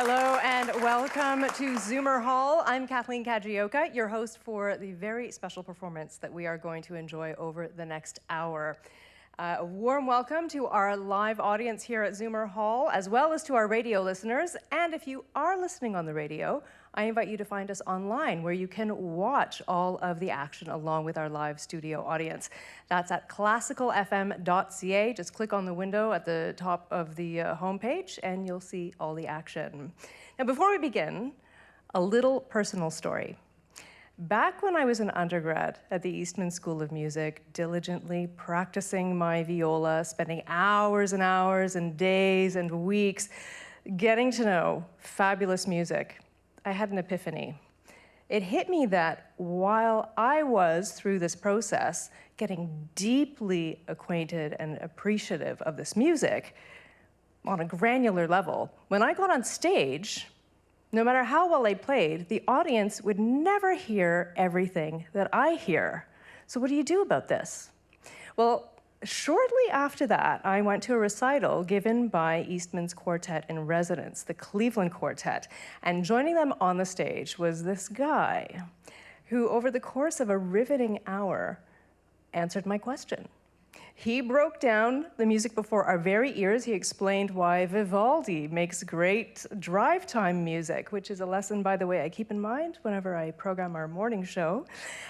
Hello and welcome to ZoomerHall. I'm Kathleen Kajioka, your host for the very special performance that we are going to enjoy over the next hour. A warm welcome to our live audience here at ZoomerHall, as well as to our radio listeners. And if you are listening on the radio, I invite you to find us online, where you can watch all of the action along with our live studio audience. That's at ClassicalFM.ca. Just click on the window at the top of the homepage and you'll see all the action. Now, before we begin, a little personal story. Back when I was an undergrad at the Eastman School of Music, diligently practicing my viola, spending hours and hours and days and weeks getting to know fabulous music, I had an epiphany. It hit me that while I was, through this process, getting deeply acquainted and appreciative of this music on a granular level, when I got on stage, no matter how well I played, the audience would never hear everything that I hear. So what do you do about this? Well, shortly after that, I went to a recital given by Eastman's quartet in residence, the Cleveland Quartet, and joining them on the stage was this guy who, over the course of a riveting hour, answered my question. He broke down the music before our very ears. He explained why Vivaldi makes great drive time music, which is a lesson, by the way, I keep in mind whenever I program our morning show.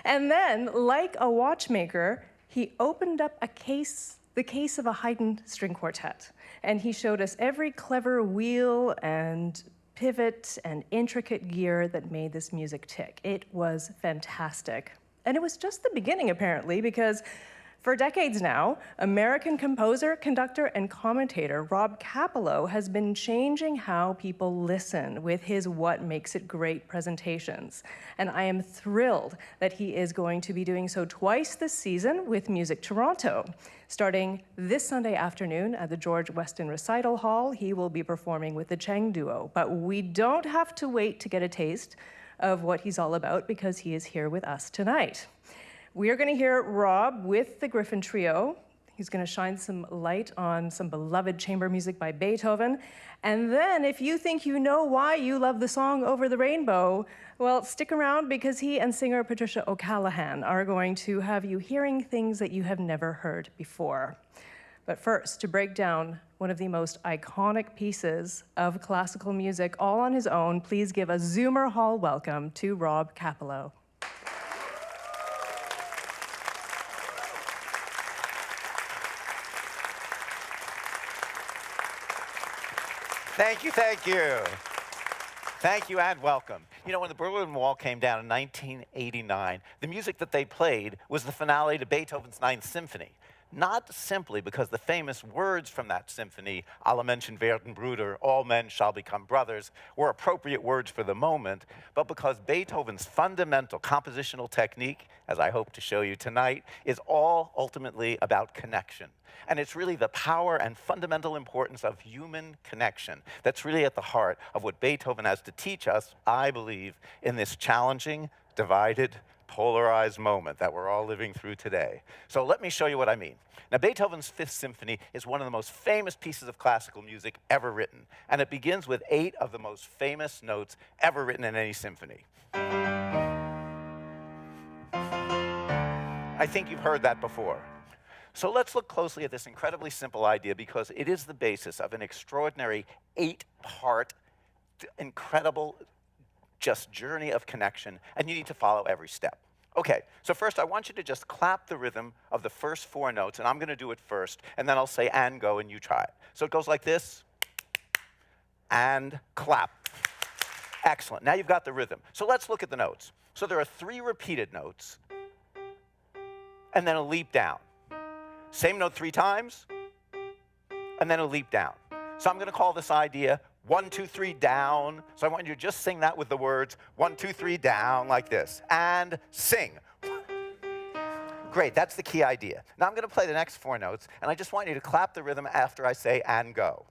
And then, like a watchmaker, he opened up the case of a Haydn string quartet. And he showed us every clever wheel and pivot and intricate gear that made this music tick. It was fantastic. And it was just the beginning, apparently, because for decades now, American composer, conductor, and commentator Rob Kapilow has been changing how people listen with his What Makes It Great presentations. And I am thrilled that he is going to be doing so twice this season with Music Toronto. Starting this Sunday afternoon at the George Weston Recital Hall, he will be performing with the Cheng Duo. But we don't have to wait to get a taste of what he's all about, because he is here with us tonight. We are going to hear Rob with the Gryphon Trio. He's going to shine some light on some beloved chamber music by Beethoven. And then, if you think you know why you love the song Over the Rainbow, well, stick around, because he and singer Patricia O'Callaghan are going to have you hearing things that you have never heard before. But first, to break down one of the most iconic pieces of classical music all on his own, please give a ZoomerHall welcome to Rob Kapilow. Thank you, thank you. Thank you and welcome. You know, when the Berlin Wall came down in 1989, the music that they played was the finale to Beethoven's Ninth Symphony. Not simply because the famous words from that symphony, Alle Menschen werden Brüder, all men shall become brothers, were appropriate words for the moment, but because Beethoven's fundamental compositional technique, as I hope to show you tonight, is all ultimately about connection. And it's really the power and fundamental importance of human connection that's really at the heart of what Beethoven has to teach us, I believe, in this challenging, divided, polarized moment that we're all living through today. So let me show you what I mean. Now, Beethoven's Fifth Symphony is one of the most famous pieces of classical music ever written, and it begins with 8 of the most famous notes ever written in any symphony. I think you've heard that before. So let's look closely at this incredibly simple idea, because it is the basis of an extraordinary 8-part, incredible just journey of connection, and you need to follow every step. Okay, so first I want you to just clap the rhythm of the first 4 notes, and I'm going to do it first, and then I'll say and go, and you try it. So it goes like this, and clap. Excellent, now you've got the rhythm. So let's look at the notes. So there are 3 repeated notes, and then a leap down. Same note 3 times, and then a leap down. So I'm going to call this idea 1, 2, 3, down. So I want you to just sing that with the words 1, 2, 3, down, like this. And sing. Great, that's the key idea. Now I'm going to play the next 4 notes, and I just want you to clap the rhythm after I say and go.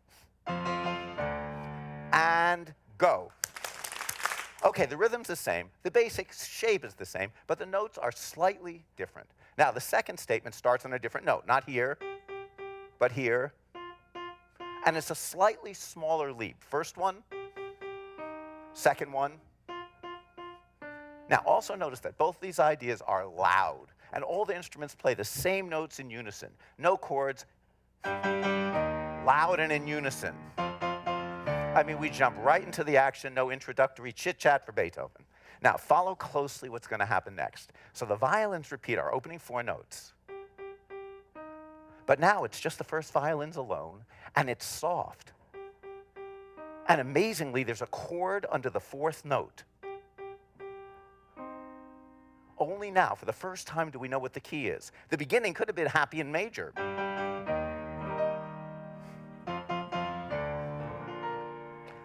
And go. Okay, the rhythm's the same, the basic shape is the same, but the notes are slightly different. Now, the second statement starts on a different note, not here, but here. And it's a slightly smaller leap. First one, Second one. Now, also notice that both these ideas are loud, and all the instruments play the same notes in unison. No chords, loud and in unison. I mean, we jump right into the action, no introductory chit-chat for Beethoven. Now, follow closely what's going to happen next. So the violins repeat our opening 4 notes. But now it's just the first violins alone, and it's soft. And amazingly, there's a chord under the 4th note. Only now, for the first time, do we know what the key is. The beginning could have been happy and major.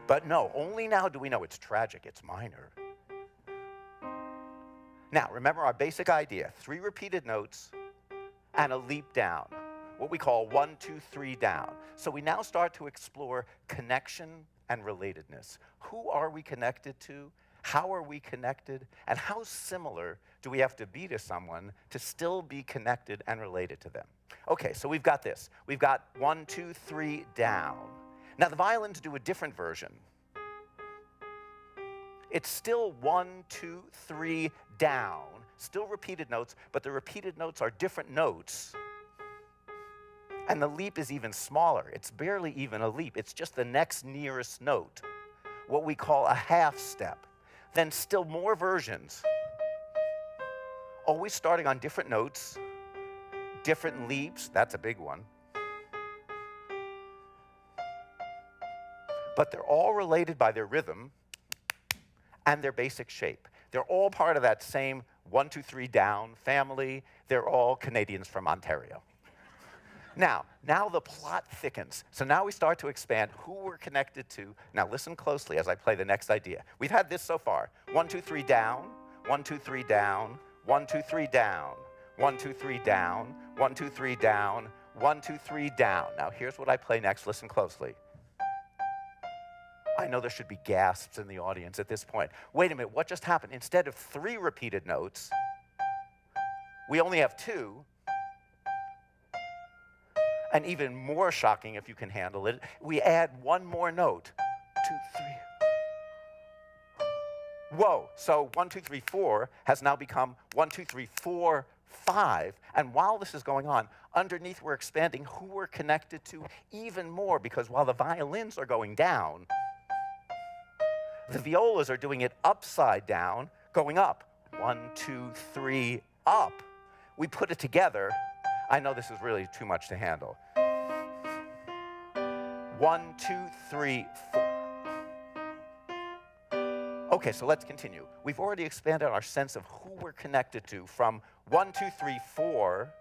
But no, only now do we know it's tragic, it's minor. Now, remember our basic idea, 3 repeated notes and a leap down, what we call 1, 2, 3 down. So we now start to explore connection and relatedness. Who are we connected to? How are we connected? And how similar do we have to be to someone to still be connected and related to them? Okay, so we've got this. We've got 1, 2, 3 down. Now, the violins do a different version. It's still 1, 2, 3 down, still repeated notes, but the repeated notes are different notes. And the leap is even smaller. It's barely even a leap. It's just the next nearest note, what we call a half step. Then still more versions, always starting on different notes, different leaps. That's a big one. But they're all related by their rhythm and their basic shape. They're all part of that same 1, 2, 3 down family. They're all Canadians from Ontario. Now the plot thickens. So now we start to expand who we're connected to. Now listen closely as I play the next idea. We've had this so far. 1, 2, 3 down, 1, 2, 3 down, 1, 2, 3 down, 1, 2, 3 down, 1, 2, 3 down, 1, 2, 3 down. Now here's what I play next. Listen closely. I know there should be gasps in the audience at this point. Wait a minute, what just happened? Instead of 3 repeated notes, we only have 2. And even more shocking, if you can handle it, we add 1 more note. 2, 3. Whoa, so 1, 2, 3, 4 has now become 1, 2, 3, 4, 5. And while this is going on, underneath we're expanding who we're connected to even more, because while the violins are going down, the violas are doing it upside down, going up. 1, 2, 3, up. We put it together. I know this is really too much to handle. 1, 2, 3, 4. Okay, so let's continue. We've already expanded our sense of who we're connected to from 1, 2, 3, 4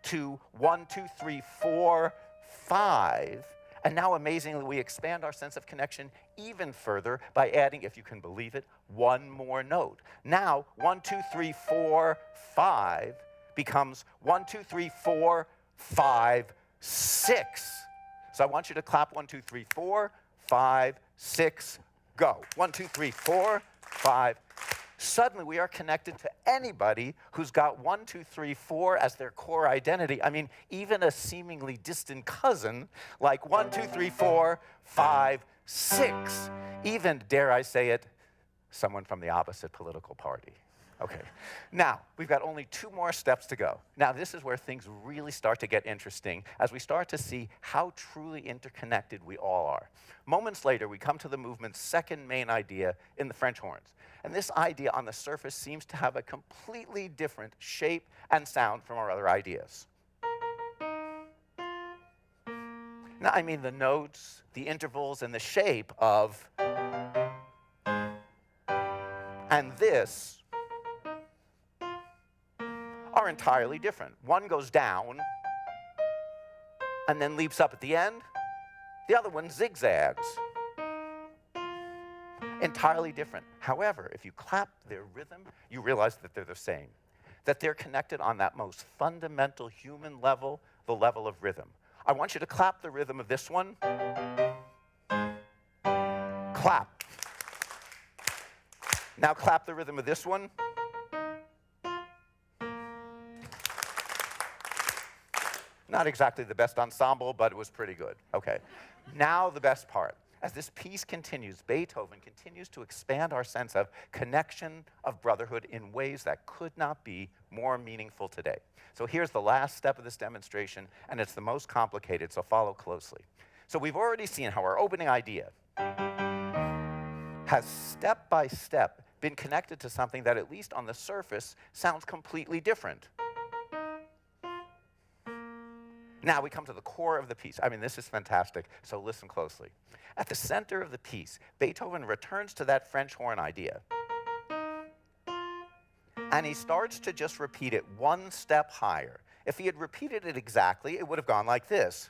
to 1, 2, 3, 4, 5. And now, amazingly, we expand our sense of connection even further by adding, if you can believe it, 1 more note. Now, 1, 2, 3, 4, 5 becomes 1, 2, 3, 4, 5, 6. So I want you to clap 1, 2, 3, 4, 5, 6, go. 1, 2, 3, 4, 5. Suddenly we are connected to anybody who's got 1, 2, 3, 4 as their core identity. I mean, even a seemingly distant cousin, like 1, 2, 3, 4, 5, 6. Even, dare I say it, someone from the opposite political party. Okay, now we've got only 2 more steps to go. Now this is where things really start to get interesting as we start to see how truly interconnected we all are. Moments later, we come to the movement's second main idea in the French horns. And this idea on the surface seems to have a completely different shape and sound from our other ideas. Now, I mean the notes, the intervals, and the shape of, and this are entirely different. One goes down and then leaps up at the end. The other one zigzags. Entirely different. However, if you clap their rhythm, you realize that they're the same, that they're connected on that most fundamental human level, the level of rhythm. I want you to clap the rhythm of this one. Clap. Now clap the rhythm of this one. Not exactly the best ensemble, but it was pretty good. Okay. Now the best part. As this piece continues, Beethoven continues to expand our sense of connection, of brotherhood in ways that could not be more meaningful today. So here's the last step of this demonstration, and it's the most complicated, so follow closely. So we've already seen how our opening idea has step by step been connected to something that, at least on the surface, sounds completely different. Now we come to the core of the piece. I mean, this is fantastic, so listen closely. At the center of the piece, Beethoven returns to that French horn idea. And he starts to just repeat it one step higher. If he had repeated it exactly, it would have gone like this.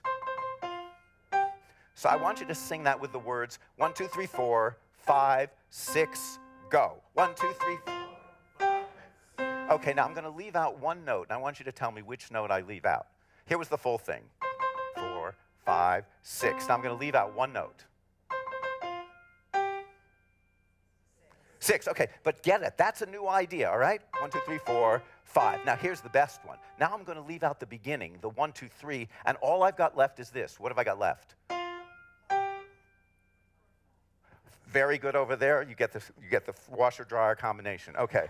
So I want you to sing that with the words 1, 2, 3, 4, 5, 6, go. 1, 2, 3, 4. Okay, now I'm going to leave out one note, and I want you to tell me which note I leave out. Here was the full thing. 4, 5, 6. Now I'm going to leave out one note. 6, okay, but get it. That's a new idea, all right? 1, 2, 3, 4, 5. Now here's the best one. Now I'm going to leave out the beginning, the 1, 2, 3, and all I've got left is this. What have I got left? Very good over there. You get the washer-dryer combination. Okay.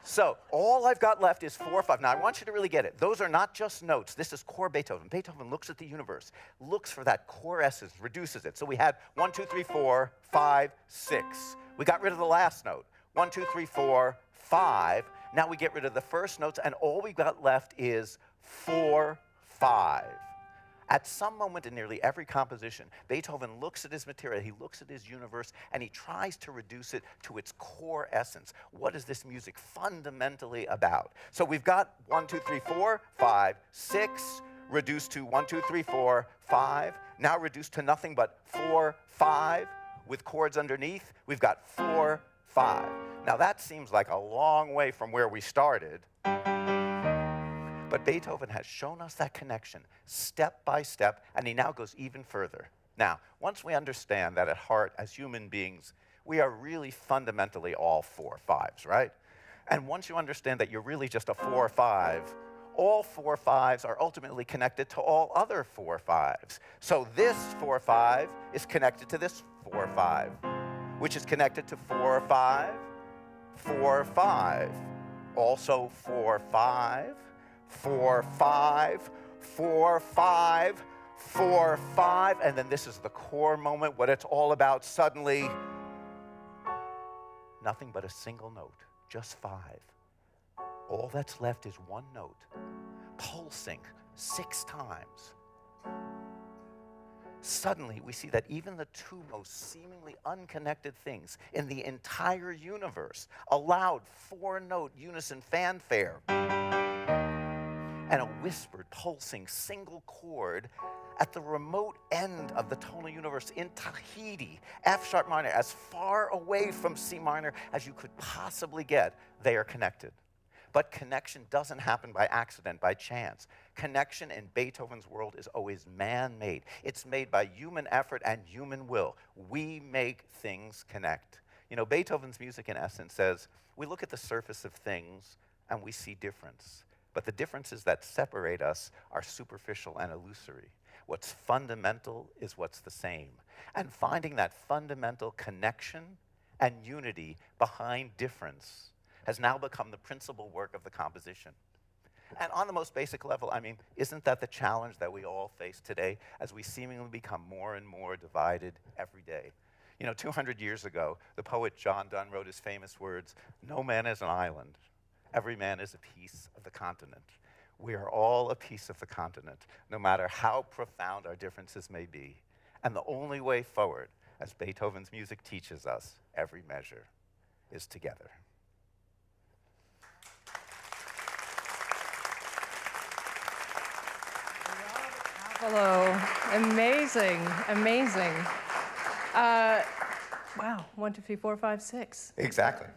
So all I've got left is 4, 5. Now I want you to really get it. Those are not just notes. This is core Beethoven. Beethoven looks at the universe, looks for that core essence, reduces it. So we had 1, 2, 3, 4, 5, 6. We got rid of the last note. 1, 2, 3, 4, 5. Now we get rid of the first notes, and all we've got left is 4, 5. At some moment in nearly every composition, Beethoven looks at his material, he looks at his universe, and he tries to reduce it to its core essence. What is this music fundamentally about? So we've got 1, 2, 3, 4, 5, 6, reduced to 1, 2, 3, 4, 5, now reduced to nothing but 4, 5, with chords underneath. We've got 4, 5. Now that seems like a long way from where we started. But Beethoven has shown us that connection step by step, and he now goes even further. Now, once we understand that at heart, as human beings, we are really fundamentally all 4 5s, right? And once you understand that you're really just a 4 5, all 4 5s are ultimately connected to all other 4 5s. So this 4 5 is connected to this 4 5, which is connected to 4 5, 4 5, also 4 5, 4 5, 4 5, 4 5, and then this is the core moment, what it's all about. Suddenly, nothing but a single note, just 5. All that's left is one note, pulsing 6 times. Suddenly, we see that even the two most seemingly unconnected things in the entire universe, a loud 4-note unison fanfare, and a whispered, pulsing single chord at the remote end of the tonal universe in Tahiti, F sharp minor, as far away from C minor as you could possibly get, they are connected. But connection doesn't happen by accident, by chance. Connection in Beethoven's world is always man-made. It's made by human effort and human will. We make things connect. You know, Beethoven's music, in essence, says, we look at the surface of things and we see difference. But the differences that separate us are superficial and illusory. What's fundamental is what's the same. And finding that fundamental connection and unity behind difference has now become the principal work of the composition. And on the most basic level, I mean, isn't that the challenge that we all face today as we seemingly become more and more divided every day? You know, 200 years ago, the poet John Donne wrote his famous words, "No man is an island. Every man is a piece of the continent." We are all a piece of the continent, no matter how profound our differences may be. And the only way forward, as Beethoven's music teaches us, every measure is together. Hello. Amazing, amazing. Wow, 1, 2, 3, 4, 5, 6. Exactly.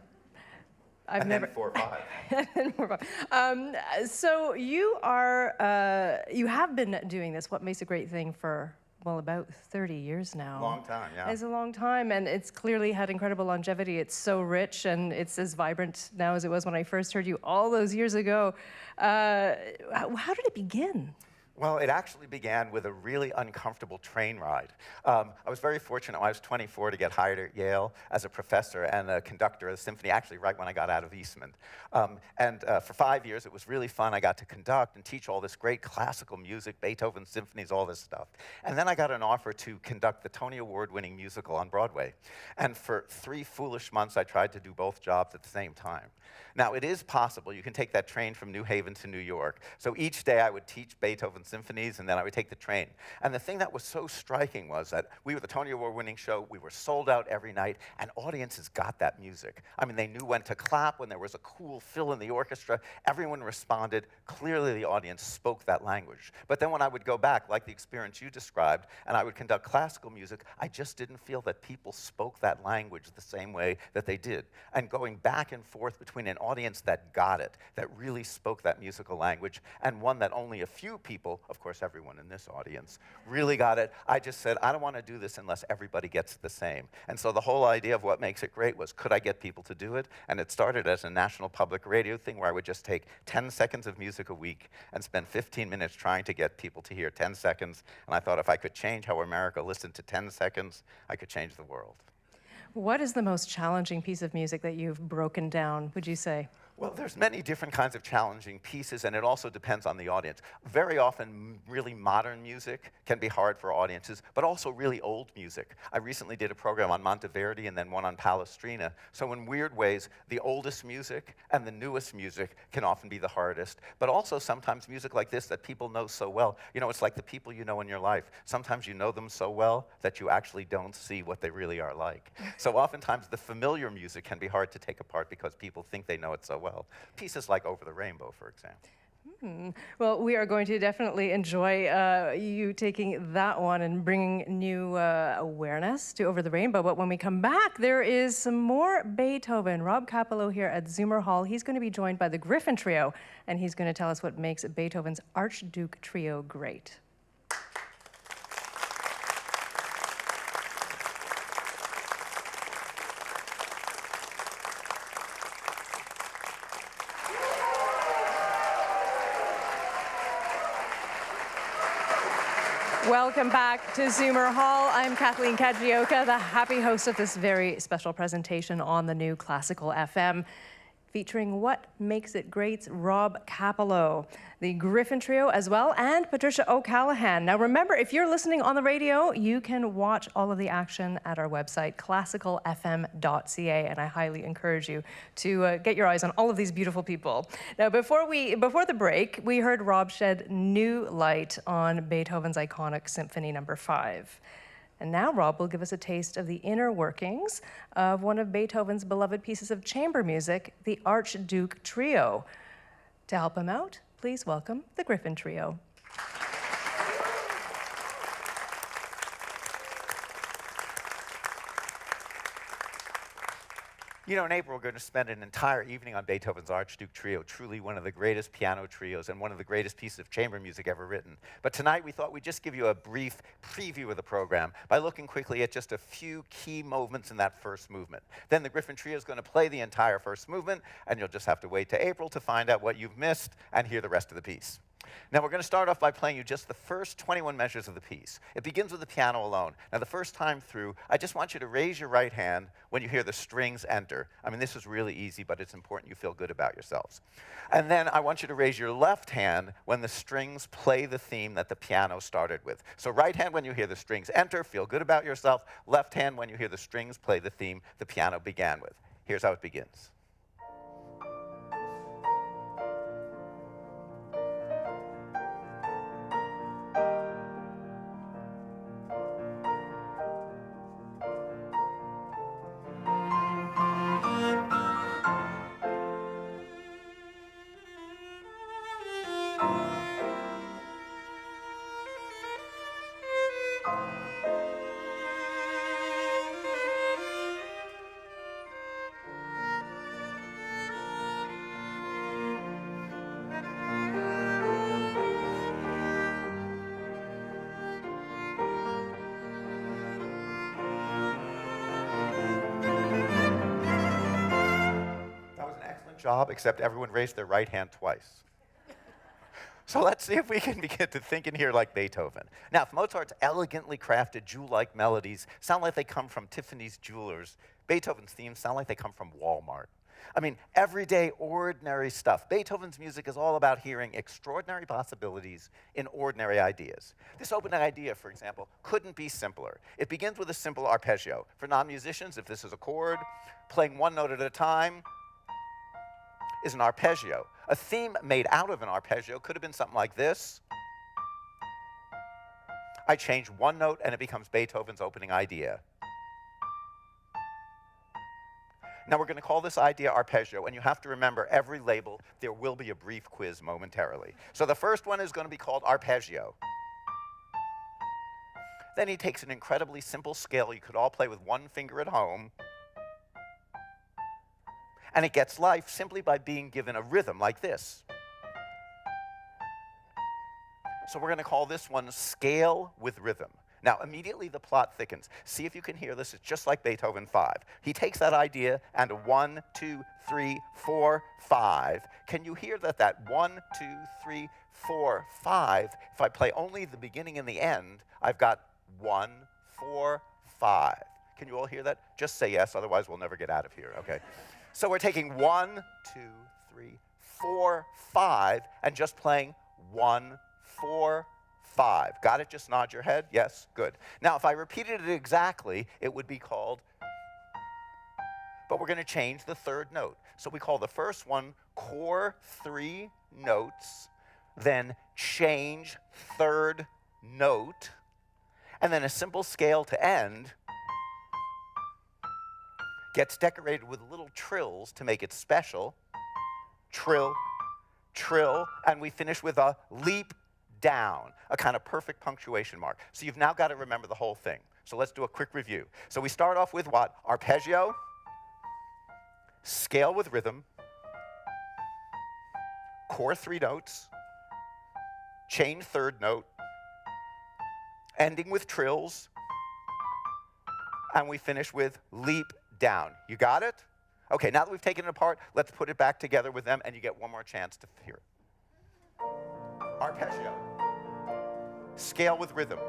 I've never. Then 4, 5. And 4, 5. So you have been doing this, What Makes a Great Thing, for, well, about 30 years now. Long time, yeah. It's a long time, and it's clearly had incredible longevity. It's so rich, and it's as vibrant now as it was when I first heard you all those years ago. How did it begin? Well, it actually began with a really uncomfortable train ride. I was very fortunate when I was 24 to get hired at Yale as a professor and a conductor of the Symphony, actually right when I got out of Eastman. For 5 years, it was really fun. I got to conduct and teach all this great classical music, Beethoven symphonies, all this stuff. And then I got an offer to conduct the Tony Award-winning musical on Broadway. And for 3 foolish months, I tried to do both jobs at the same time. Now, it is possible. You can take that train from New Haven to New York. So each day I would teach Beethoven symphonies, and then I would take the train. And the thing that was so striking was that we were the Tony Award-winning show. We were sold out every night, and audiences got that music. I mean, they knew when to clap, when there was a cool fill in the orchestra. Everyone responded. Clearly, the audience spoke that language. But then when I would go back, like the experience you described, and I would conduct classical music, I just didn't feel that people spoke that language the same way that they did. And going back and forth between an audience that got it, that really spoke that musical language, and one that only a few people, of course everyone in this audience, really got it, I just said, I don't want to do this unless everybody gets it the same. And so the whole idea of what makes it great was, could I get people to do it? And it started as a national public radio thing where I would just take 10 seconds of music a week and spend 15 minutes trying to get people to hear 10 seconds. And I thought if I could change how America listened to 10 seconds, I could change the world. What is the most challenging piece of music that you've broken down, would you say? Well, there's many different kinds of challenging pieces, and it also depends on the audience. Very often, really modern music can be hard for audiences, but also really old music. I recently did a program on Monteverdi and then one on Palestrina. So in weird ways, the oldest music and the newest music can often be the hardest, but also sometimes music like this that people know so well. You know, it's like the people you know in your life. Sometimes you know them so well that you actually don't see what they really are like. So oftentimes, the familiar music can be hard to take apart because people think they know it so well. Pieces like Over the Rainbow, for example. Well, we are going to definitely enjoy you taking that one and bringing new awareness to Over the Rainbow. But when we come back, there is some more Beethoven. Rob Kapilow here at ZoomerHall. He's going to be joined by the Gryphon Trio, and he's going to tell us what makes Beethoven's Archduke Trio great. Welcome back to ZoomerHall. I'm Kathleen Kajioka, the happy host of this very special presentation on the new Classical FM, featuring What Makes It Great's Rob Kapilow, the Gryphon Trio as well, and Patricia O'Callaghan. Now remember, if you're listening on the radio, you can watch all of the action at our website, classicalfm.ca, and I highly encourage you to get your eyes on all of these beautiful people. Now before the break, we heard Rob shed new light on Beethoven's iconic Symphony No. 5. And now Rob will give us a taste of the inner workings of one of Beethoven's beloved pieces of chamber music, the Archduke Trio. To help him out, please welcome the Gryphon Trio. You know, in April, we're going to spend an entire evening on Beethoven's Archduke Trio, truly one of the greatest piano trios and one of the greatest pieces of chamber music ever written. But tonight, we thought we'd just give you a brief preview of the program by looking quickly at just a few key movements in that first movement. Then the Gryphon Trio is going to play the entire first movement, and you'll just have to wait to April to find out what you've missed and hear the rest of the piece. Now, we're going to start off by playing you just the first 21 measures of the piece. It begins with the piano alone. Now, the first time through, I just want you to raise your right hand when you hear the strings enter. I mean, this is really easy, but it's important you feel good about yourselves. And then I want you to raise your left hand when the strings play the theme that the piano started with. So right hand when you hear the strings enter, feel good about yourself. Left hand when you hear the strings play the theme the piano began with. Here's how it begins. Job, except everyone raised their right hand twice. So let's see if we can begin to think in here like Beethoven. Now, if Mozart's elegantly crafted jewel-like melodies sound like they come from Tiffany's Jewelers, Beethoven's themes sound like they come from Walmart. I mean, everyday, ordinary stuff. Beethoven's music is all about hearing extraordinary possibilities in ordinary ideas. This opening idea, for example, couldn't be simpler. It begins with a simple arpeggio. For non-musicians, if this is a chord, playing one note at a time is an arpeggio. A theme made out of an arpeggio could have been something like this. I change one note and it becomes Beethoven's opening idea. Now we're going to call this idea arpeggio, and you have to remember every label, there will be a brief quiz momentarily. So the first one is going to be called arpeggio. Then he takes an incredibly simple scale you could all play with one finger at home, and it gets life simply by being given a rhythm like this. So we're going to call this one scale with rhythm. Now, immediately the plot thickens. See if you can hear this. It's just like Beethoven 5. He takes that idea and a 1, 2, 3, 4, 5. Can you hear that 1, 2, 3, 4, 5, if I play only the beginning and the end, I've got 1, 4, 5. Can you all hear that? Just say yes, otherwise we'll never get out of here, okay? So we're taking 1, 2, 3, 4, 5, and just playing 1, 4, 5. Got it? Just nod your head. Yes? Good. Now, if I repeated it exactly, it would be called, but we're going to change the third note. So we call the first one core 3 notes, then change third note, and then a simple scale to end gets decorated with little trills to make it special. Trill, trill, and we finish with a leap down, a kind of perfect punctuation mark. So you've now got to remember the whole thing. So let's do a quick review. So we start off with what? Arpeggio, scale with rhythm, core 3 notes, chain third note, ending with trills, and we finish with leap down. You got it? Okay, now that we've taken it apart, let's put it back together with them, and you get one more chance to hear it. Arpeggio, scale with rhythm,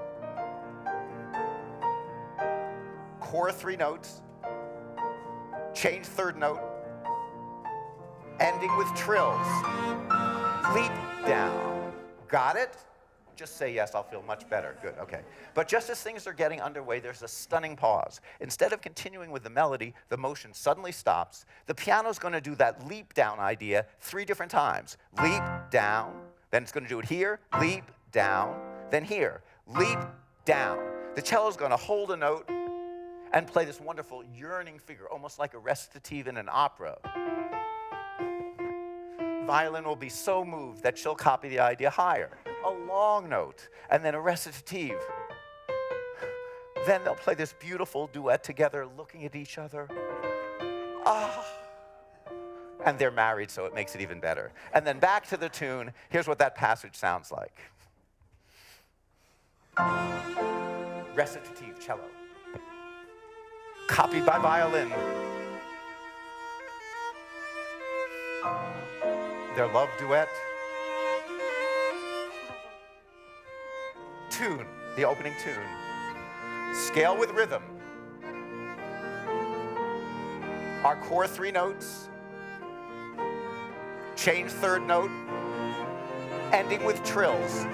core 3 notes, change third note, ending with trills, leap down. Got it? Just say yes, I'll feel much better. Good, okay. But just as things are getting underway, there's a stunning pause. Instead of continuing with the melody, the motion suddenly stops. The piano's going to do that leap down idea 3 different times. Leap down, then it's going to do it here, leap down, then here, leap down. The cello's going to hold a note and play this wonderful yearning figure, almost like a recitative in an opera. Violin will be so moved that she'll copy the idea higher. A long note, and then a recitative. Then they'll play this beautiful duet together, looking at each other. Ah. And they're married, so it makes it even better. And then back to the tune. Here's what that passage sounds like. Recitative cello. Copied by violin. Their love duet. Tune, the opening tune. Scale with rhythm. Our core 3 notes. Change third note. Ending with trills.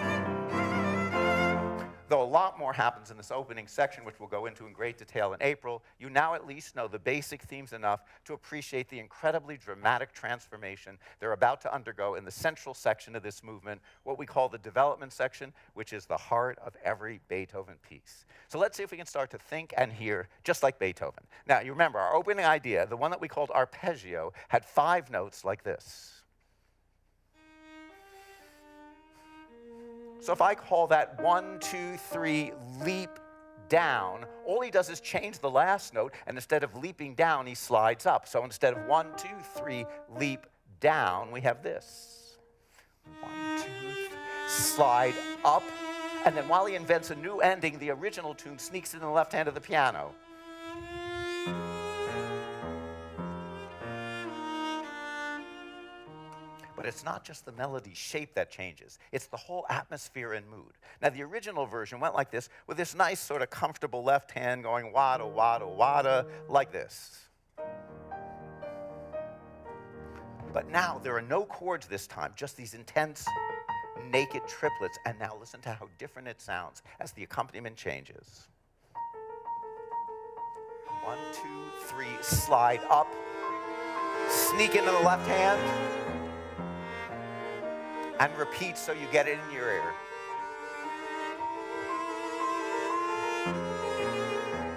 Though a lot more happens in this opening section, which we'll go into in great detail in April, you now at least know the basic themes enough to appreciate the incredibly dramatic transformation they're about to undergo in the central section of this movement, what we call the development section, which is the heart of every Beethoven piece. So let's see if we can start to think and hear just like Beethoven. Now, you remember, our opening idea, the one that we called arpeggio, had 5 notes like this. So if I call that 1, 2, 3, leap down, all he does is change the last note, and instead of leaping down, he slides up. So instead of 1, 2, 3, leap down, we have this. 1, 2, 3, slide up, and then while he invents a new ending, the original tune sneaks in the left hand of the piano. But But it's not just the melody shape that changes. It's the whole atmosphere and mood. Now, the original version went like this, with this nice sort of comfortable left hand going wada, wada, wada, like this. But now there are no chords this time, just these intense, naked triplets. And now listen to how different it sounds as the accompaniment changes. 1, 2, 3, slide up, sneak into the left hand, and repeat so you get it in your ear.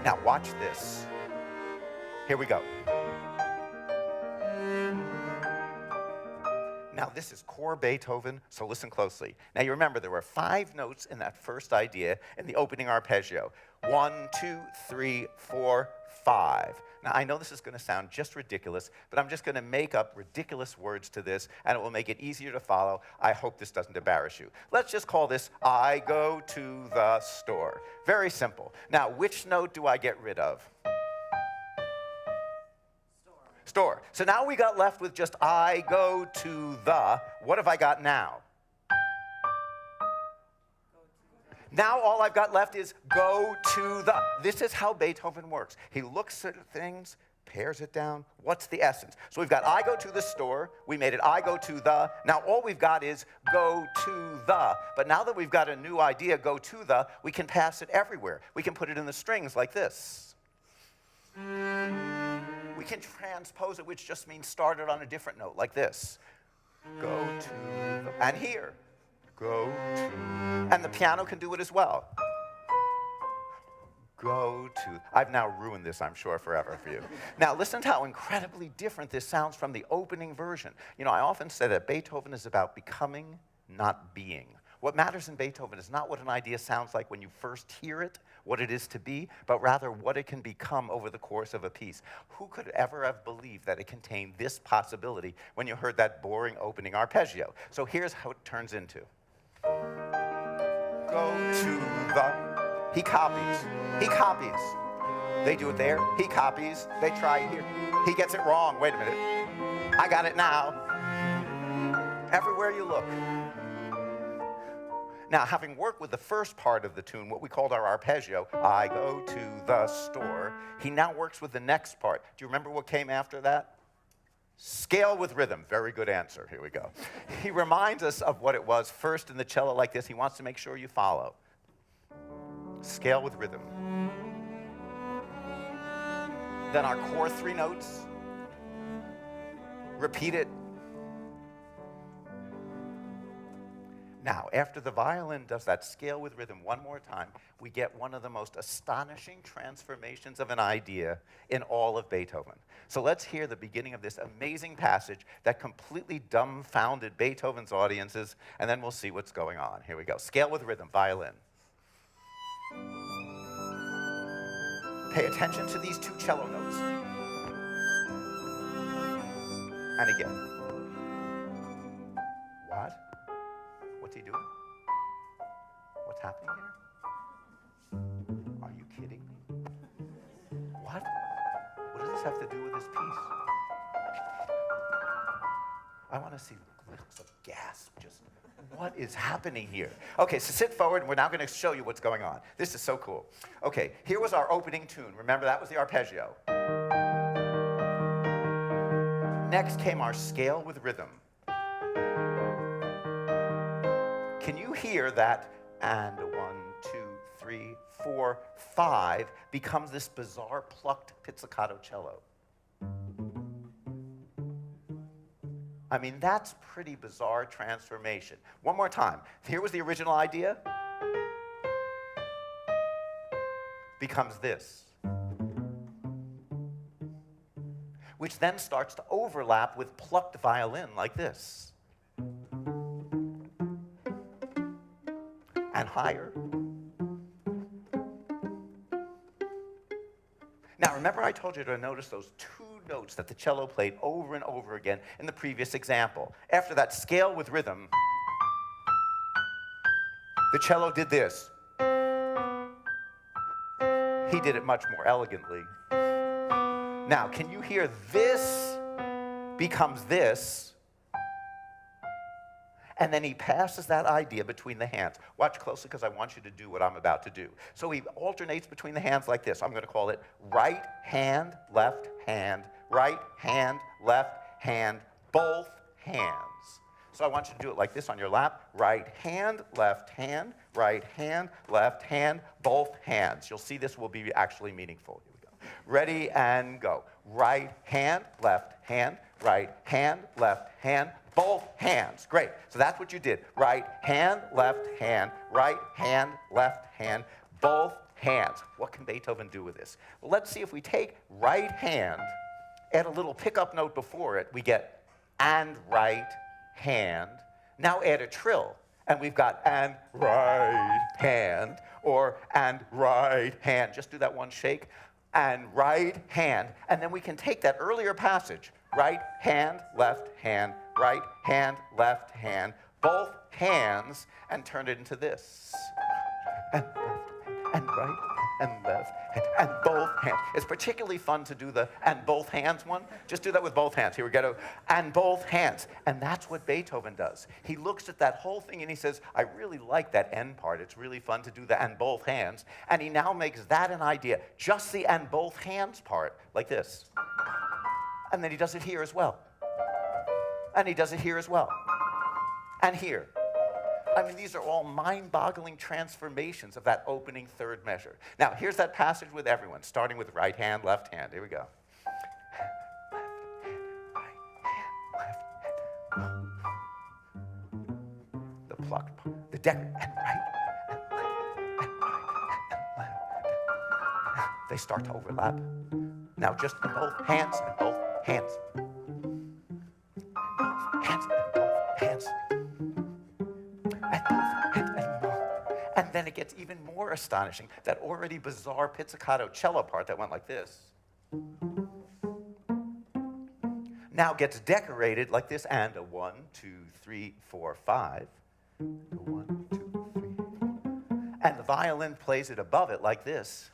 Now watch this. Here we go. Now this is core Beethoven, so listen closely. Now you remember there were 5 notes in that first idea in the opening arpeggio. 1, 2, 3, 4, 5. Now I know this is going to sound just ridiculous, but I'm just going to make up ridiculous words to this, and it will make it easier to follow. I hope this doesn't embarrass you. Let's just call this, I go to the store. Very simple. Now, which note do I get rid of? Store. So now we got left with just I go to the. What have I got now? Now all I've got left is go to the. This is how Beethoven works. He looks at things, pairs it down. What's the essence? So we've got I go to the store. We made it I go to the. Now all we've got is go to the. But now that we've got a new idea, go to the, we can pass it everywhere. We can put it in the strings like this. We can transpose it, which just means start it on a different note, like this. Go to the, and here. Go to, and the piano can do it as well. Go to, I've now ruined this, I'm sure, forever for you. Now listen to how incredibly different this sounds from the opening version. You know, I often say that Beethoven is about becoming, not being. What matters in Beethoven is not what an idea sounds like when you first hear it, what it is to be, but rather what it can become over the course of a piece. Who could ever have believed that it contained this possibility when you heard that boring opening arpeggio? So here's how it turns into. Go to the, he copies, he copies. They do it there, he copies, they try here. He gets it wrong, wait a minute. I got it now. Everywhere you look. Now, having worked with the first part of the tune, what we called our arpeggio, I go to the store, he now works with the next part. Do you remember what came after that? Scale with rhythm. Very good answer. Here we go. He reminds us of what it was first in the cello like this. He wants to make sure you follow. Scale with rhythm. Then our core 3 notes. Repeat it. Now, after the violin does that scale with rhythm one more time, we get one of the most astonishing transformations of an idea in all of Beethoven. So let's hear the beginning of this amazing passage that completely dumbfounded Beethoven's audiences, and then we'll see what's going on. Here we go. Scale with rhythm, violin. Pay attention to these 2 cello notes. And again. What? What's he doing? What's happening here? Are you kidding me? What? What does this have to do with this piece? I want to see looks of gasp. Just what is happening here? Okay, so sit forward, and we're now going to show you what's going on. This is so cool. Okay, here was our opening tune. Remember, that was the arpeggio. Next came our scale with rhythm. Can you hear that, and 1, 2, 3, 4, 5 becomes this bizarre plucked pizzicato cello? I mean, that's pretty bizarre transformation. One more time. Here was the original idea. Becomes this. Which then starts to overlap with plucked violin like this. And higher. Now, remember I told you to notice those 2 notes that the cello played over and over again in the previous example. After that scale with rhythm, the cello did this. He did it much more elegantly. Now, can you hear this becomes this? And then he passes that idea between the hands. Watch closely because I want you to do what I'm about to do. So he alternates between the hands like this. I'm going to call it right hand, left hand, right hand, left hand, both hands. So I want you to do it like this on your lap. Right hand, left hand, right hand, left hand, both hands. You'll see this will be actually meaningful. Here we go. Ready and go. Right hand, left hand, right hand, left hand, both hands. Great. So that's what you did. Right hand, left hand, right hand, left hand, both hands. What can Beethoven do with this? Well, let's see if we take right hand, add a little pickup note before it, we get and right hand. Now add a trill, and we've got and right hand, or and right hand. Just do that one shake. And right hand. And then we can take that earlier passage, right hand, left hand, right hand, left hand, both hands, and turn it into this. And left, and right, and left, and both hands. It's particularly fun to do the and both hands one. Just do that with both hands. Here we go. And both hands. And that's what Beethoven does. He looks at that whole thing and he says, I really like that end part. It's really fun to do the and both hands. And he now makes that an idea. Just the and both hands part, like this. And then he does it here as well. And he does it here as well. And here. I mean, these are all mind-boggling transformations of that opening third measure. Now, here's that passage with everyone, starting with right hand, left hand. Here we go. Left hand, right hand. The plucked part, the deck, and right, and left, and right, and left. They start to overlap. Now, just in both hands, and both hands. And then it gets even more astonishing, that already bizarre pizzicato cello part that went like this. Now gets decorated like this, and a 1, 2, 3, 4, 5. 1, 2, 3, 4. And the violin plays it above it like this.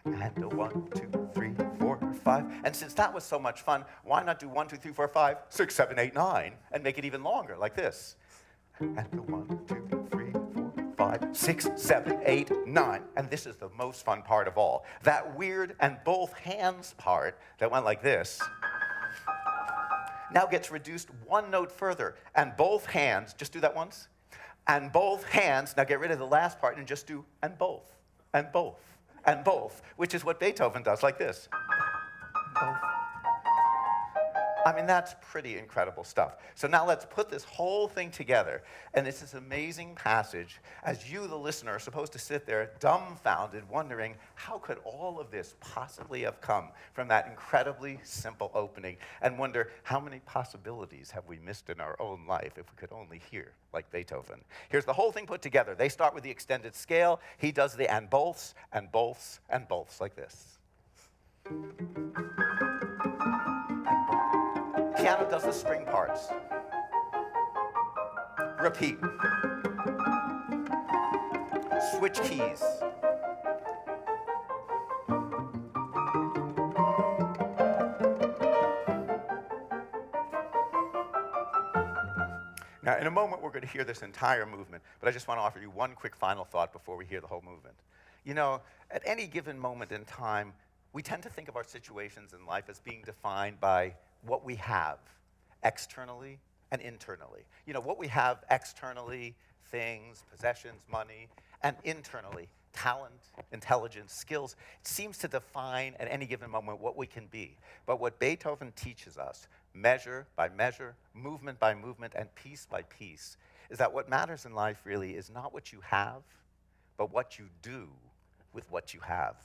And a 1, 2, 3, 4, 5. And since that was so much fun, why not do 1, 2, 3, 4, 5, 6, 7, 8, 9, and make it even longer like this? And a 1, 2, 3, 4, 5, 6, 7, 8, 9. And this is the most fun part of all. That weird and both hands part that went like this now gets reduced one note further. And both hands, just do that once. And both hands, now get rid of the last part and just do and both, and both, and both, which is what Beethoven does like this. Both. I mean, that's pretty incredible stuff. So now let's put this whole thing together. And it's this amazing passage as you, the listener, are supposed to sit there dumbfounded, wondering, how could all of this possibly have come from that incredibly simple opening? And wonder, how many possibilities have we missed in our own life if we could only hear like Beethoven? Here's the whole thing put together. They start with the extended scale. He does the and boths, and boths, and boths, like this. Piano does the string parts. Repeat. Switch keys. Now, in a moment, we're going to hear this entire movement, but I just want to offer you one quick final thought before we hear the whole movement. You know, at any given moment in time, we tend to think of our situations in life as being defined by what we have externally and internally. You know, what we have externally, things, possessions, money, and internally, talent, intelligence, skills, it seems to define at any given moment what we can be. But what Beethoven teaches us, measure by measure, movement by movement, and piece by piece, is that what matters in life really is not what you have, but what you do with what you have.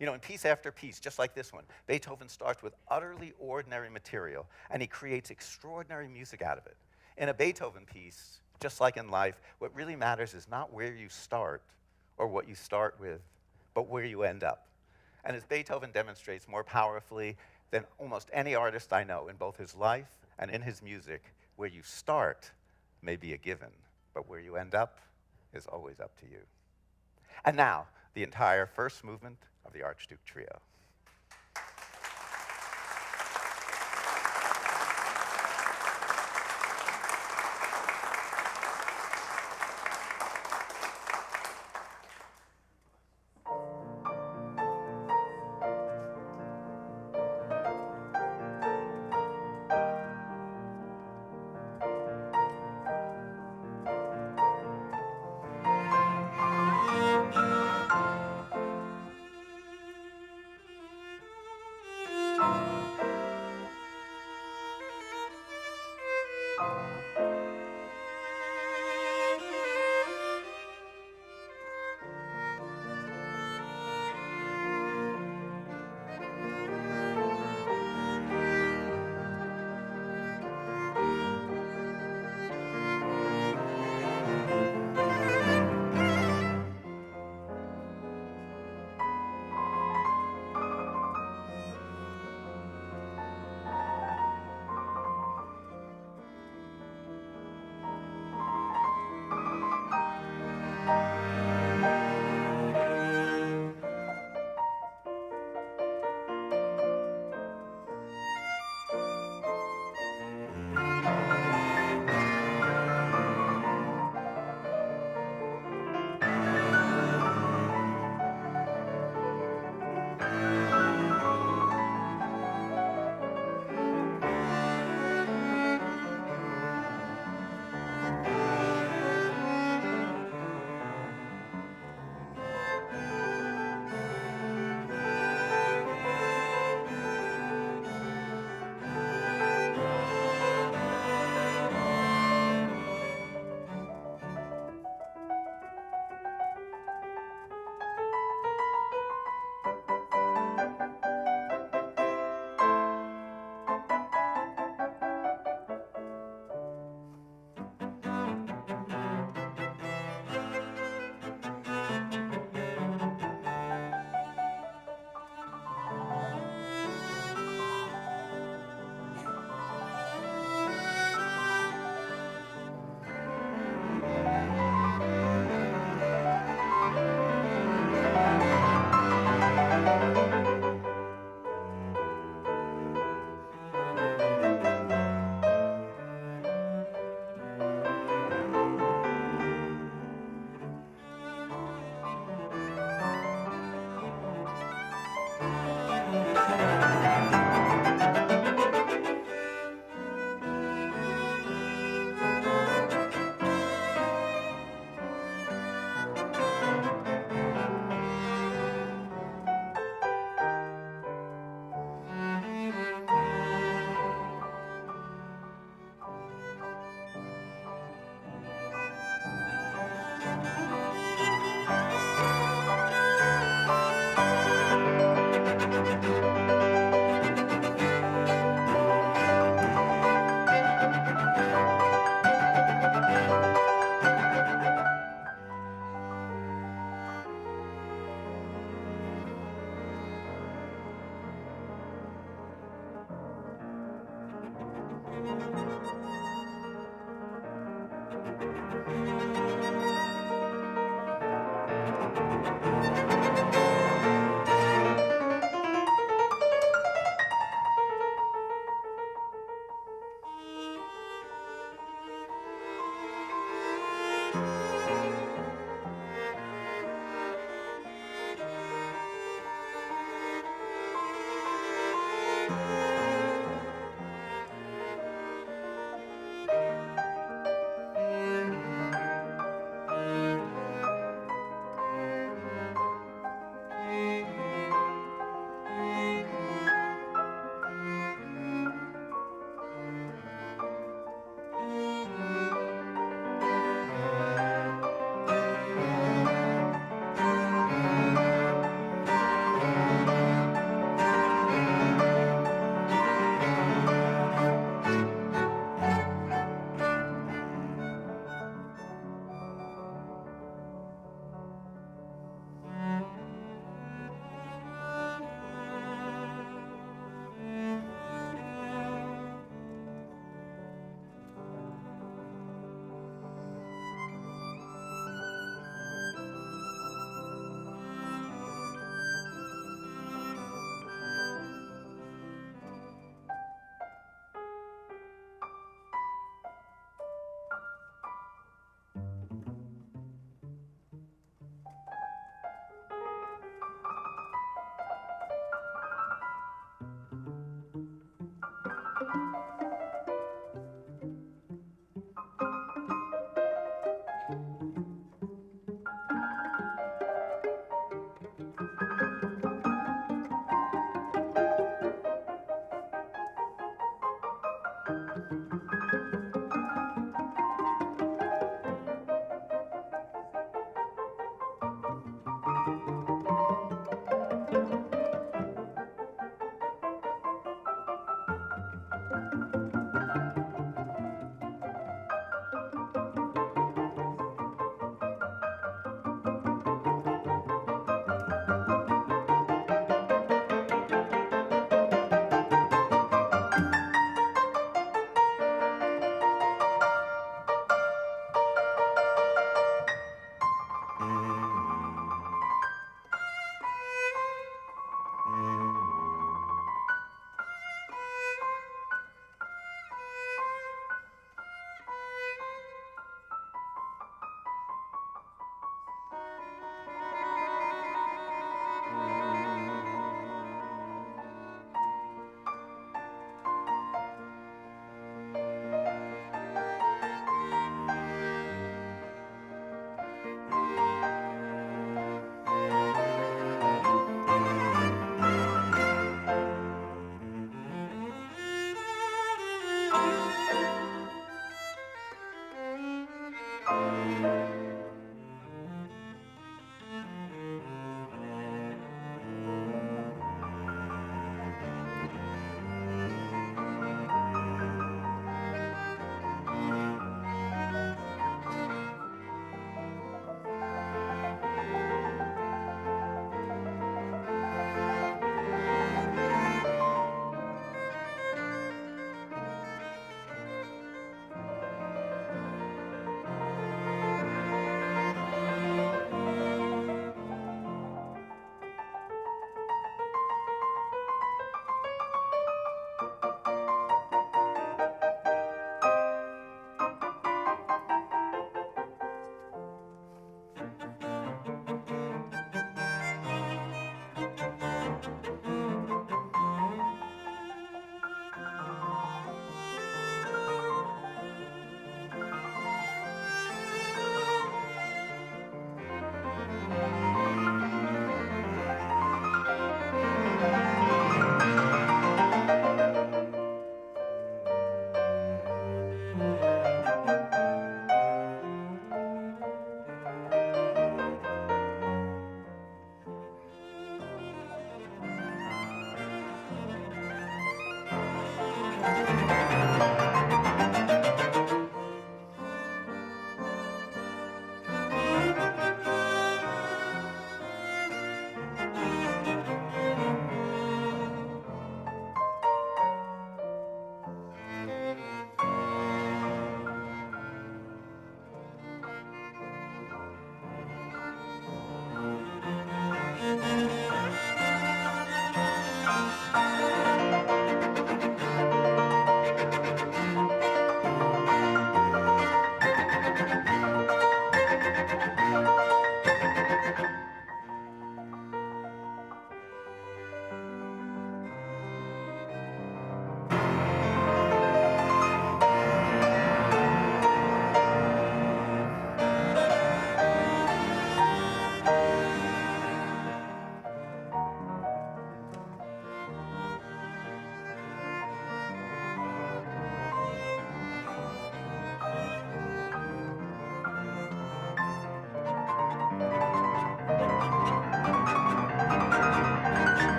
You know, in piece after piece, just like this one, Beethoven starts with utterly ordinary material, and he creates extraordinary music out of it. In a Beethoven piece, just like in life, what really matters is not where you start or what you start with, but where you end up. And as Beethoven demonstrates more powerfully than almost any artist I know in both his life and in his music, where you start may be a given, but where you end up is always up to you. And now, the entire first movement of the Archduke Trio.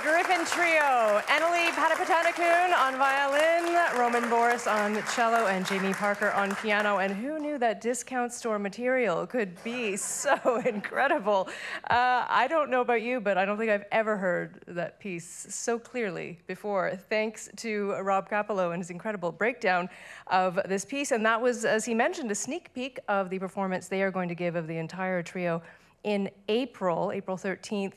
Gryphon Trio. Annalee Patipatanakoon on violin, Roman Borys on cello, and Jamie Parker on piano. And who knew that discount store material could be so incredible? I don't know about you, but I don't think I've ever heard that piece so clearly before. Thanks to Rob Kapilow and his incredible breakdown of this piece. And that was, as he mentioned, a sneak peek of the performance they are going to give of the entire trio in April 13th,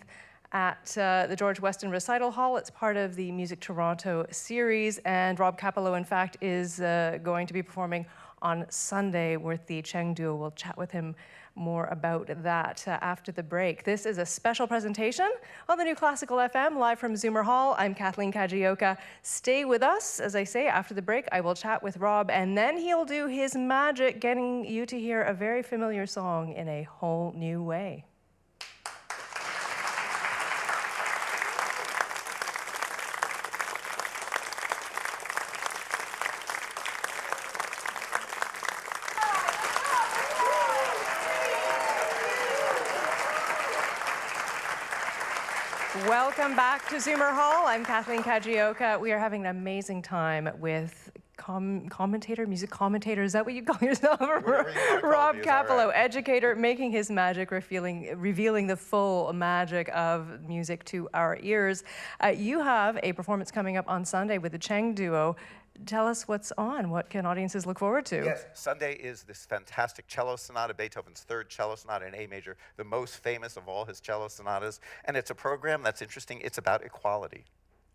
at the George Weston Recital Hall. It's part of the Music Toronto series, and Rob Kapilow, in fact, is going to be performing on Sunday with the Cheng Duo. We'll chat with him more about that after the break. This is a special presentation on the new Classical FM, live from ZoomerHall. I'm Kathleen Kajioka. Stay with us. As I say, after the break, I will chat with Rob, and then he'll do his magic, getting you to hear a very familiar song in a whole new way. Welcome back to ZoomerHall. I'm Kathleen Kajioka. We are having an amazing time with music commentator. Is that what you call yourself? Rob Kapilow, educator, making his magic, revealing the full magic of music to our ears. You have a performance coming up on Sunday with the Cheng Duo. Tell us what's on. What can audiences look forward to? Yes, Sunday is this fantastic cello sonata, Beethoven's third cello sonata in A major, the most famous of all his cello sonatas. And it's a program that's interesting. It's about equality.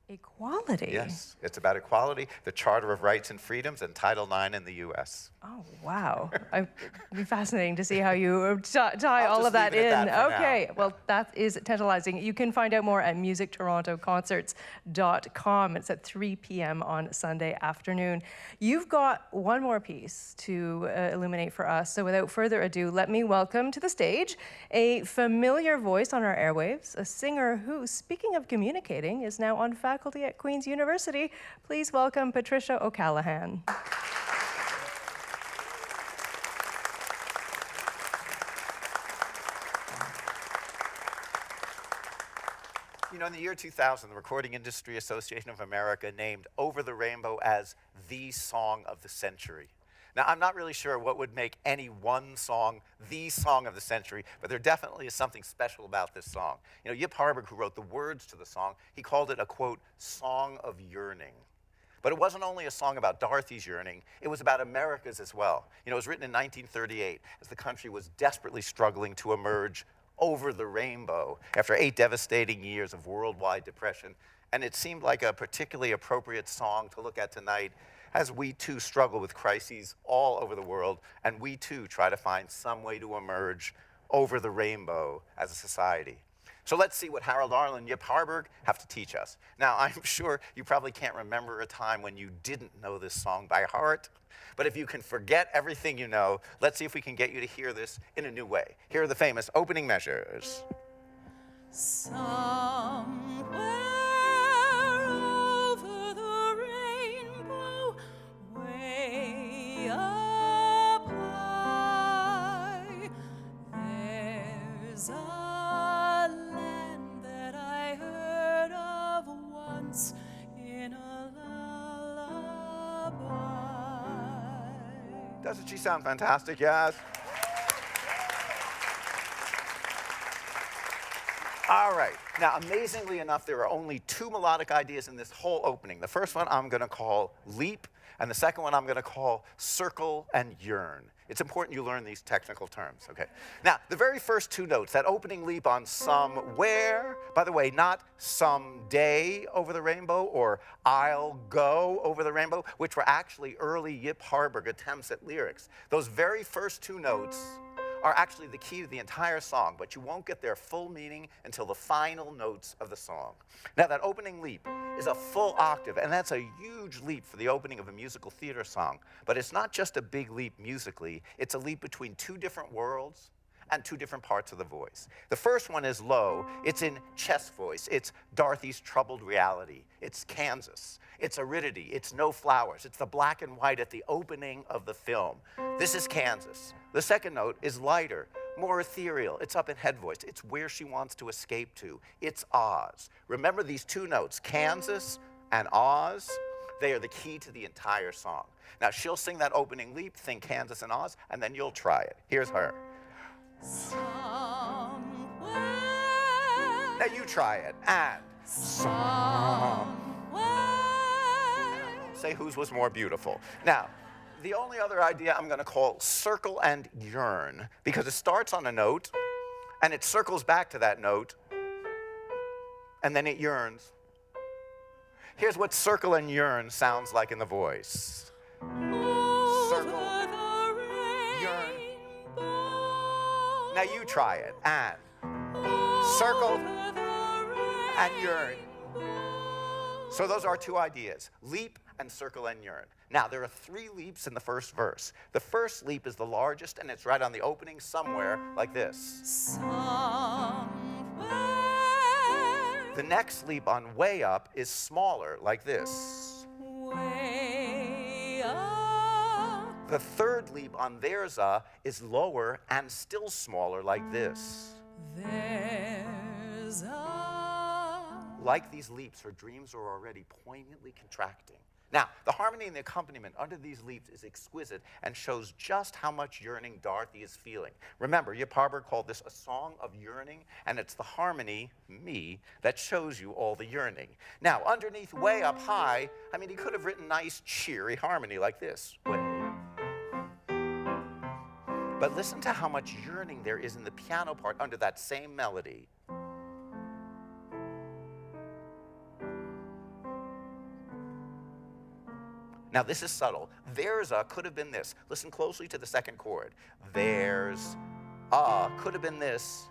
Equality? Yes, it's about equality, the Charter of Rights and Freedoms, and Title IX in the U.S. Oh, wow. It'd be fascinating to see how you tie all of that in. Okay, well, that is tantalizing. You can find out more at musictorontoconcerts.com. It's at 3 p.m. on Sunday afternoon. You've got one more piece to illuminate for us, so without further ado, let me welcome to the stage a familiar voice on our airwaves, a singer who, speaking of communicating, is now on faculty at Queen's University. Please welcome Patricia O'Callaghan. You know, in the year 2000, the Recording Industry Association of America named Over the Rainbow as the song of the century. Now, I'm not really sure what would make any one song the song of the century, but there definitely is something special about this song. You know, Yip Harburg, who wrote the words to the song, he called it a, quote, song of yearning. But it wasn't only a song about Dorothy's yearning, it was about America's as well. You know, it was written in 1938 as the country was desperately struggling to emerge over the rainbow after 8 devastating years of worldwide depression. And it seemed like a particularly appropriate song to look at tonight as we too struggle with crises all over the world, and we too try to find some way to emerge over the rainbow as a society. So let's see what Harold Arlen and Yip Harburg have to teach us. Now, I'm sure you probably can't remember a time when you didn't know this song by heart, but if you can forget everything you know, let's see if we can get you to hear this in a new way. Here are the famous opening measures. Somewhere over the rainbow, way up high, there's a land that I heard of once in a lullaby. Doesn't she sound fantastic? Yes. All right. Now, amazingly enough, there are only 2 melodic ideas in this whole opening. The first one I'm going to call leap, and the second one I'm going to call circle and yearn. It's important you learn these technical terms, okay? Now, the very first 2 notes, that opening leap on somewhere, by the way, not someday over the rainbow or I'll go over the rainbow, which were actually early Yip Harburg attempts at lyrics. Those very first 2 notes are actually the key to the entire song, but you won't get their full meaning until the final notes of the song. Now, that opening leap is a full octave, and that's a huge leap for the opening of a musical theater song. But it's not just a big leap musically, it's a leap between 2 different worlds and 2 different parts of the voice. The first one is low. It's in chest voice. It's Dorothy's troubled reality. It's Kansas. It's aridity. It's no flowers. It's the black and white at the opening of the film. This is Kansas. The second note is lighter. more ethereal. It's up in head voice. It's where she wants to escape to. It's Oz. Remember these two notes, Kansas and Oz? They are the key to the entire song. Now, she'll sing that opening leap, think Kansas and Oz, and then you'll try it. Here's her. Somewhere. Now you try it. And Somewhere. say whose was more beautiful. Now, the only other idea I'm going to call circle and yearn, because it starts on a note, and it circles back to that note, and then it yearns. Here's what circle and yearn sounds like in the voice. Circle, yearn. Now you try it. And circle and yearn. So those are two ideas, leap and circle and yearn. Now, there are 3 leaps in the first verse. The first leap is the largest, and it's right on the opening somewhere like this. Somewhere. The next leap on way up is smaller like this. Way up. The third leap on there's a is lower and still smaller like this. There's a. Like these leaps, her dreams are already poignantly contracting. Now, the harmony and the accompaniment under these leaps is exquisite and shows just how much yearning Dorothy is feeling. Remember, Yparber called this a song of yearning, and it's the harmony, me, that shows you all the yearning. Now, underneath way up high, I mean, he could have written nice, cheery harmony like this. Way. But listen to how much yearning there is in the piano part under that same melody. Now, this is subtle. There's a could have been this. Listen closely to the second chord. There's a could have been this.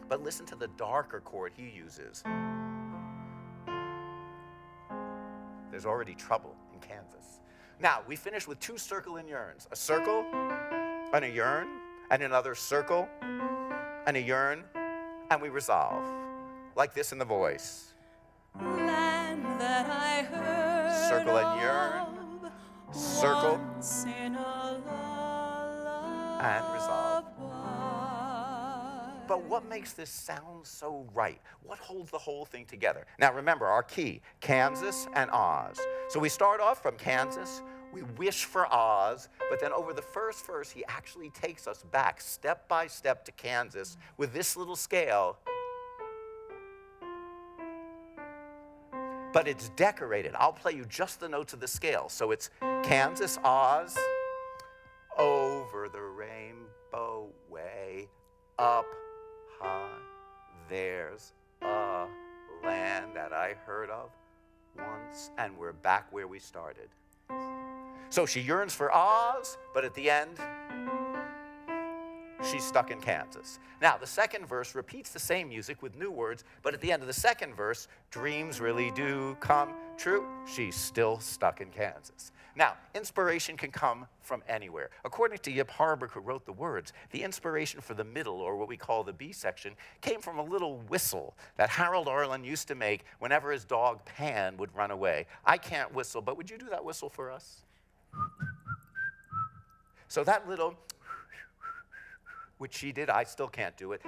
But listen to the darker chord he uses. There's already trouble in Kansas. Now, we finish with 2 circle and yearns. A circle and a yearn, and another circle and a yearn, and we resolve. Like this in the voice. Land that I heard Circle and yearn. Circle and resolve. But what makes this sound so right? What holds the whole thing together? Now remember, our key, Kansas and Oz. So we start off from Kansas, we wish for Oz, but then over the first verse, he actually takes us back step by step to Kansas with this little scale. But it's decorated. I'll play you just the notes of the scale. So it's Kansas, Oz, over the rainbow way, up high, there's a land that I heard of once, and we're back where we started. So she yearns for Oz, but at the end, she's stuck in Kansas. Now, the second verse repeats the same music with new words, but at the end of the second verse, dreams really do come true. She's still stuck in Kansas. Now, inspiration can come from anywhere. According to Yparber, who wrote the words, the inspiration for the middle, or what we call the B section, came from a little whistle that Harold Arlen used to make whenever his dog Pan would run away. I can't whistle, but would you do that whistle for us? So that little, which she did, I still can't do it.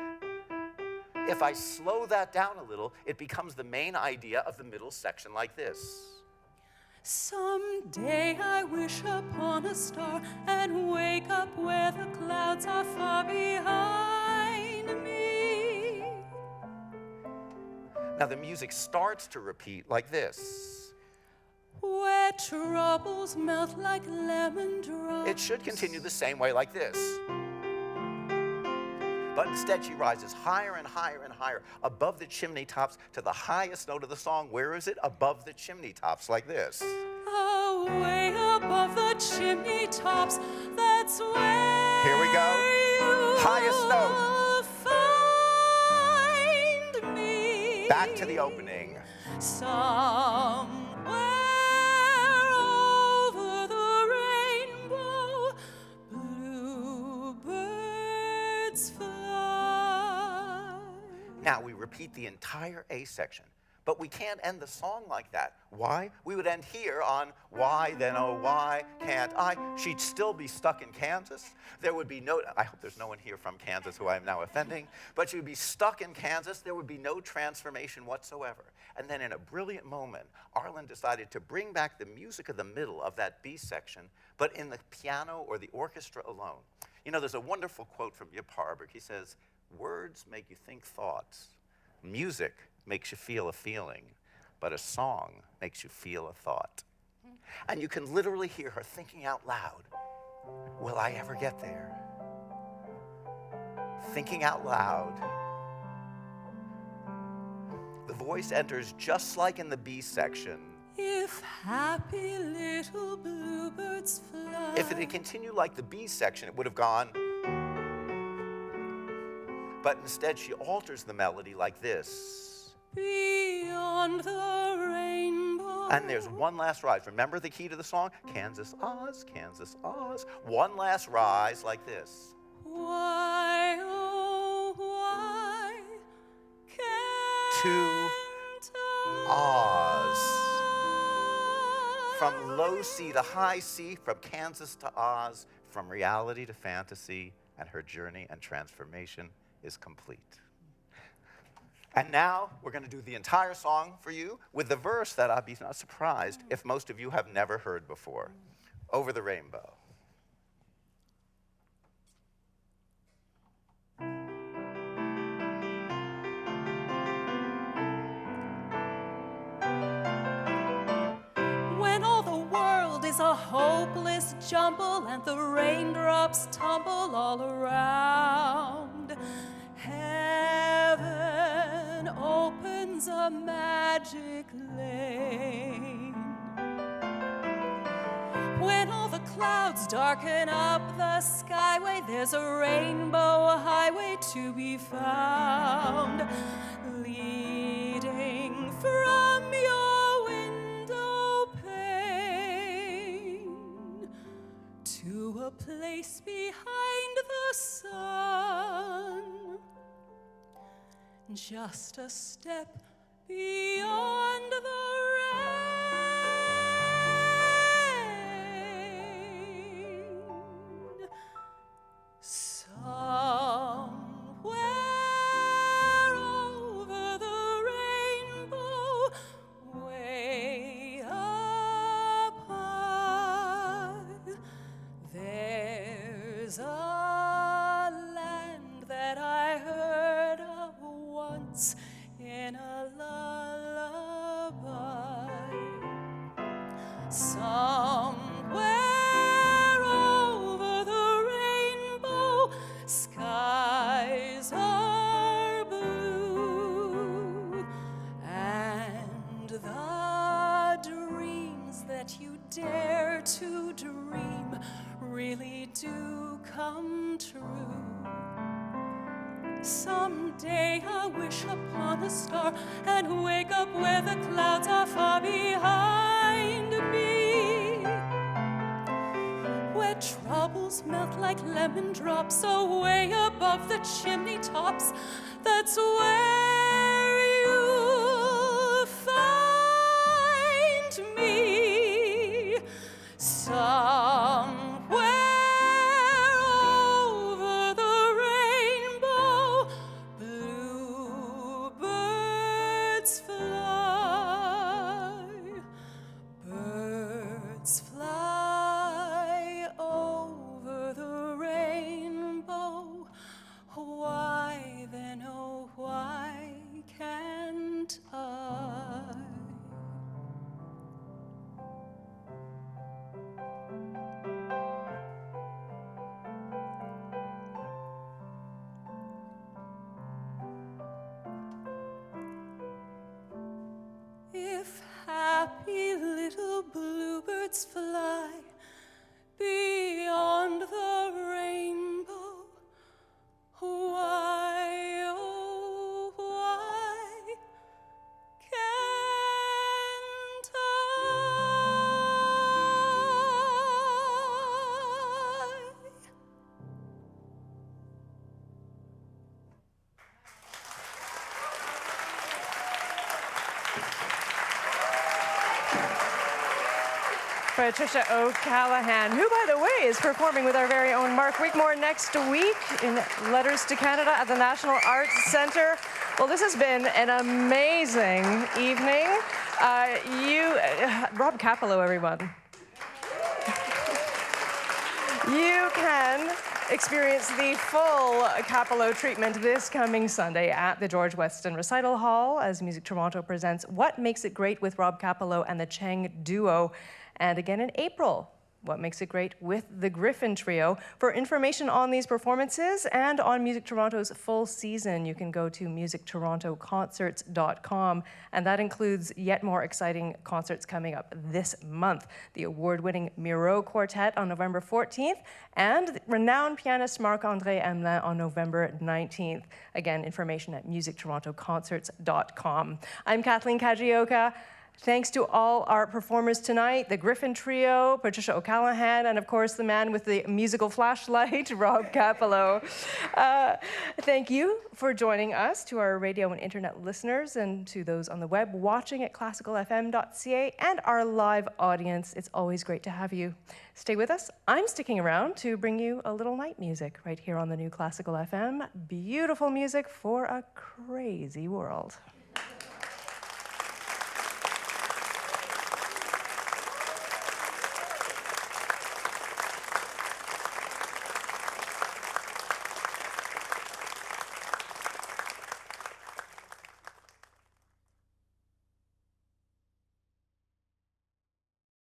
If I slow that down a little, it becomes the main idea of the middle section like this. Someday I wish upon a star and wake up where the clouds are far behind me. Now the music starts to repeat like this. Where troubles melt like lemon drops. It should continue the same way like this. But instead she rises higher and higher and higher above the chimney tops to the highest note of the song. Where is it? Above the chimney tops, like this. Away above the chimney tops, that's where Here we go. Highest note. Find me. Back to the opening. Somewhere over the rainbow, bluebirds fly. Now we repeat the entire A section, But we can't end the song like that. Why? We would end here on why, then oh, why can't I? She'd still be stuck in Kansas. There would be no, I hope there's no one here from Kansas who I am now offending, but she would be stuck in Kansas. There would be no transformation whatsoever. And then in a brilliant moment, Arlen decided to bring back the music of the middle of that B section, but in the piano or the orchestra alone. You know, there's a wonderful quote from Yip Harburg. He says, "Words make you think thoughts. Music makes you feel a feeling, but a song makes you feel a thought." And you can literally hear her thinking out loud, will I ever get there? Thinking out loud. The voice enters just like in the B section. If happy little bluebirds fly. If it had continued like the B section, it would have gone. But instead, she alters the melody like this. Beyond the rainbow. And there's one last rise. Remember the key to the song? Kansas, Oz, Kansas, Oz. One last rise like this. Why, oh, why To Oz. From low C to high C, from Kansas to Oz, from reality to fantasy, and her journey and transformation is complete. And now we're going to do the entire song for you with the verse that I'd be not surprised if most of you have never heard before. Over the Rainbow. When all the world is a hopeless jumble and the raindrops tumble all around, heaven opens a magic lane. When all the clouds darken up the skyway, there's a rainbow highway to be found, leading from your window pane to a place behind the sun, just a step beyond the rain. Somewhere over the rainbow, way up high, there's a land that I heard of once in a lullaby. Somewhere over the rainbow, skies are blue, and the dreams that you dare to dream really do come true. Someday I'll wish upon a star and wake up where the clouds are far behind me, where troubles melt like lemon drops away above the chimney tops. That's where you'll find me. Somewhere over the rainbow, bluebirds fly. Birds fly over the rainbow. Why then, oh, why can't I? If happy little bluebirds fly beyond the rainbow, why, oh, why can't I? Patricia O'Callaghan, who, by the way, is performing with our very own Mark Wigmore next week in Letters to Canada at the National Arts Centre. Well, this has been an amazing evening. Rob Kapilow, everyone. You can experience the full Kapilow treatment this coming Sunday at the George Weston Recital Hall as Music Toronto presents What Makes It Great with Rob Kapilow and the Cheng Duo. And again in April, What Makes It Great with the Gryphon Trio. For information on these performances and on Music Toronto's full season, you can go to musictorontoconcerts.com. And that includes yet more exciting concerts coming up this month. The award-winning Miro Quartet on November 14th and renowned pianist Marc-André Hamelin on November 19th. Again, information at musictorontoconcerts.com. I'm Kathleen Kajioka. Thanks to all our performers tonight, the Gryphon Trio, Patricia O'Callaghan, and of course the man with the musical flashlight, Rob Kapilow. Thank you for joining us, to our radio and internet listeners, and to those on the web watching at classicalfm.ca, and our live audience. It's always great to have you. Stay with us. I'm sticking around to bring you a little night music right here on the new Classical FM. Beautiful music for a crazy world.